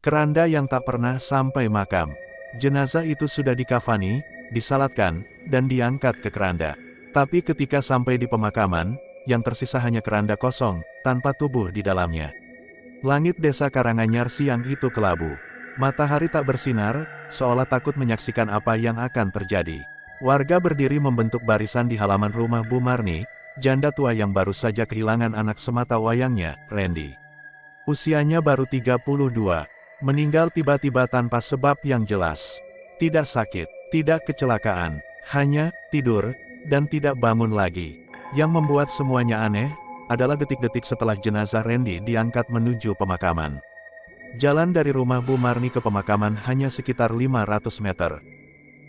Keranda yang tak pernah sampai makam. Jenazah itu sudah dikafani, disalatkan, dan diangkat ke keranda. Tapi ketika sampai di pemakaman, yang tersisa hanya keranda kosong, tanpa tubuh di dalamnya. Langit desa Karanganyar siang itu kelabu. Matahari tak bersinar, seolah takut menyaksikan apa yang akan terjadi. Warga berdiri membentuk barisan di halaman rumah Bu Marni, janda tua yang baru saja kehilangan anak semata wayangnya, Randy. Usianya baru 32. Meninggal tiba-tiba tanpa sebab yang jelas. Tidak sakit, tidak kecelakaan, hanya tidur, dan tidak bangun lagi. Yang membuat semuanya aneh, adalah detik-detik setelah jenazah Randy diangkat menuju pemakaman. Jalan dari rumah Bu Marni ke pemakaman hanya sekitar 500 meter.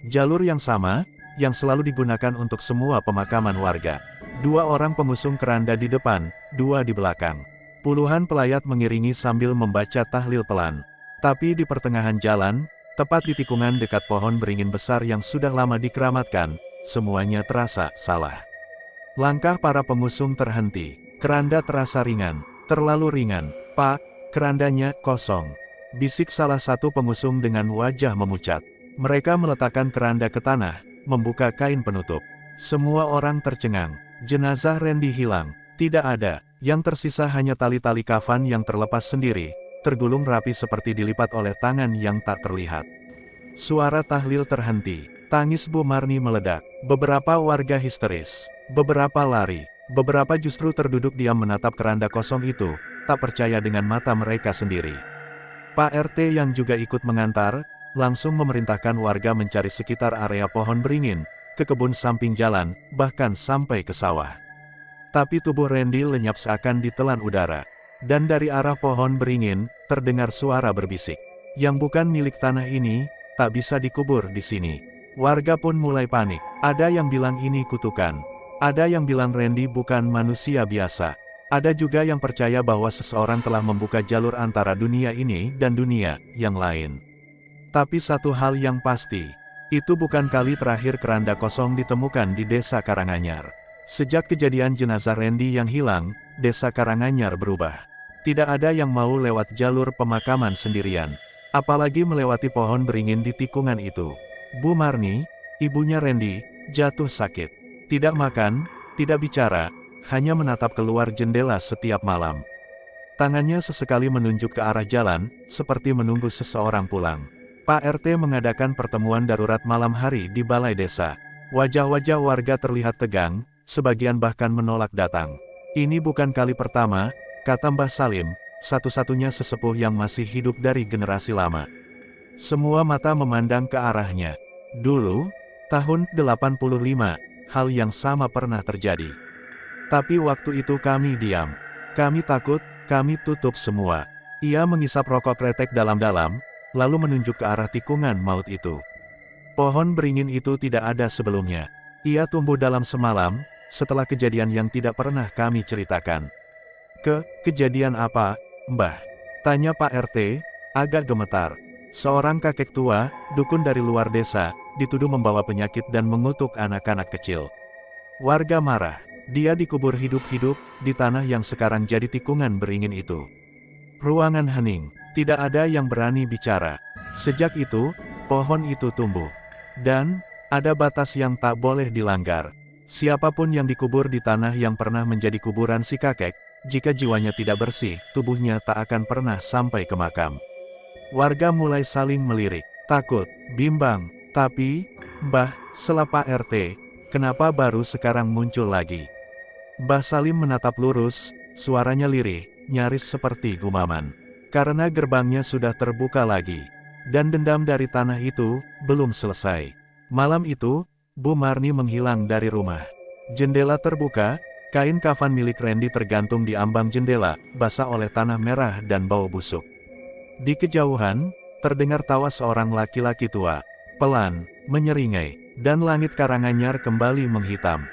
Jalur yang sama, yang selalu digunakan untuk semua pemakaman warga. 2 orang pengusung keranda di depan, 2 di belakang. Puluhan pelayat mengiringi sambil membaca tahlil pelan. Tapi di pertengahan jalan, tepat di tikungan dekat pohon beringin besar yang sudah lama dikeramatkan, semuanya terasa salah. Langkah para pengusung terhenti. Keranda terasa ringan, terlalu ringan. "Pak, kerandanya kosong," bisik salah satu pengusung dengan wajah memucat. Mereka meletakkan keranda ke tanah, membuka kain penutup. Semua orang tercengang. Jenazah Randy hilang. Tidak ada. Yang tersisa hanya tali-tali kafan yang terlepas sendiri, tergulung rapi seperti dilipat oleh tangan yang tak terlihat. Suara tahlil terhenti. Tangis Bu Marni meledak. Beberapa warga histeris. Beberapa lari. Beberapa justru terduduk diam menatap keranda kosong itu, tak percaya dengan mata mereka sendiri. Pak RT yang juga ikut mengantar, langsung memerintahkan warga mencari sekitar area pohon beringin, ke kebun samping jalan, bahkan sampai ke sawah. Tapi tubuh Randy lenyap seakan ditelan udara. Dan dari arah pohon beringin, terdengar suara berbisik. Yang bukan milik tanah ini, tak bisa dikubur di sini. Warga pun mulai panik. Ada yang bilang ini kutukan. Ada yang bilang Randy bukan manusia biasa. Ada juga yang percaya bahwa seseorang telah membuka jalur antara dunia ini dan dunia yang lain. Tapi satu hal yang pasti, itu bukan kali terakhir keranda kosong ditemukan di desa Karanganyar. Sejak kejadian jenazah Randy yang hilang, desa Karanganyar berubah. Tidak ada yang mau lewat jalur pemakaman sendirian. Apalagi melewati pohon beringin di tikungan itu. Bu Marni, ibunya Randy, jatuh sakit. Tidak makan, tidak bicara, hanya menatap keluar jendela setiap malam. Tangannya sesekali menunjuk ke arah jalan, seperti menunggu seseorang pulang. Pak RT mengadakan pertemuan darurat malam hari di balai desa. Wajah-wajah warga terlihat tegang, sebagian bahkan menolak datang. "Ini bukan kali pertama," kata Mbah Salim, satu-satunya sesepuh yang masih hidup dari generasi lama. Semua mata memandang ke arahnya. Dulu, tahun 85, hal yang sama pernah terjadi. Tapi waktu itu kami diam. Kami takut, kami tutup semua. Ia mengisap rokok kretek dalam-dalam, lalu menunjuk ke arah tikungan maut itu. Pohon beringin itu tidak ada sebelumnya. Ia tumbuh dalam semalam, setelah kejadian yang tidak pernah kami ceritakan. Kejadian apa, Mbah?" tanya Pak RT, agak gemetar. Seorang kakek tua, dukun dari luar desa, dituduh membawa penyakit dan mengutuk anak-anak kecil. Warga marah. Dia dikubur hidup-hidup, di tanah yang sekarang jadi tikungan beringin itu. Ruangan hening, tidak ada yang berani bicara. Sejak itu, pohon itu tumbuh. Dan, ada batas yang tak boleh dilanggar. Siapapun yang dikubur di tanah yang pernah menjadi kuburan si kakek, jika jiwanya tidak bersih, tubuhnya tak akan pernah sampai ke makam. Warga mulai saling melirik, takut, bimbang. Tapi, "Mbah," sela Pak RT, "kenapa baru sekarang muncul lagi?" Mbah Salim menatap lurus, suaranya lirih, nyaris seperti gumaman. Karena gerbangnya sudah terbuka lagi. Dan dendam dari tanah itu, belum selesai. Malam itu, Bu Marni menghilang dari rumah. Jendela terbuka, kain kafan milik Randy tergantung di ambang jendela, basah oleh tanah merah dan bau busuk. Di kejauhan, terdengar tawa seorang laki-laki tua. Pelan, menyeringai, dan langit Karanganyar kembali menghitam.